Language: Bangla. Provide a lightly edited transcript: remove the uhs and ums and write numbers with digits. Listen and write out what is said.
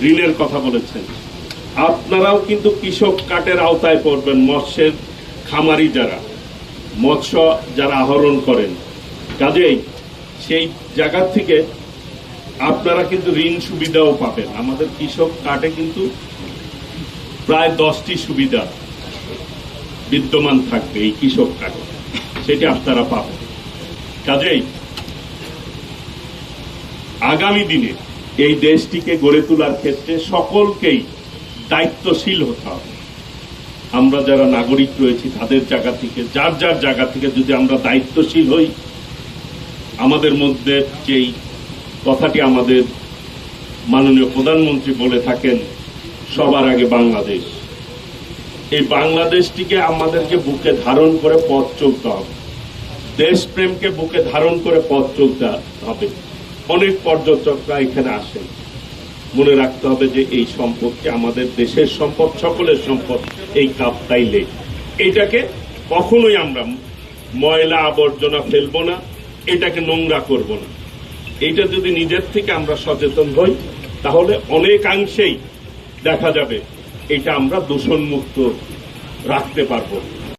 ঋণের কথা বলেছেন, আপনারাও কিন্তু কৃষক কার্ডের আওতায় পড়বেন। মৎস্যের খামারি যারা মৎস্য যারা আহরণ করেন, কাজেই সেই জায়গা থেকে আপনারা কিন্তু ঋণ সুবিধাও পাবেন। আমাদের কৃষক কার্ডে কিন্তু প্রায় 10টি সুবিধা বিদ্যমান থাকবে এই কৃষক কার্ডে, সেটি আপনারা পাবেন। কাজেই আগামী দিনে এই দেশটিকে গড়ে তোলার ক্ষেত্রে সকলকেই দায়িত্বশীল হতে হবে। আমরা যারা নাগরিক রয়েছি তাদের জায়গা থেকে, যার যার জায়গা থেকে যদি আমরা দায়িত্বশীল হই, আমাদের মধ্যে যেই কথাটি আমাদের মাননীয় প্রধানমন্ত্রী বলে থাকেন, সবার আগে বাংলাদেশ, এই বাংলাদেশটিকে আমাদেরকে বুকে ধারণ করে পথ চলতে হবে। দেশপ্রেমকে বুকে ধারণ করে পথ চলতে হবে। অনেক পর্যটকরা এখানে আসেন, মনে রাখতে হবে যে এই সম্পদকে আমাদের দেশের সম্পদ, সকলের সম্পদ, এই কাপ্তাই লেক। এটাকে কখনোই আমরা ময়লা আবর্জনা ফেলবো না, এটাকে নোংরা করব না। এটা যদি নিজের থেকে আমরা সচেতন হই, তাহলে অনেকাংশেই দেখা যাবে এটা আমরা দূষণমুক্ত রাখতে পারবো।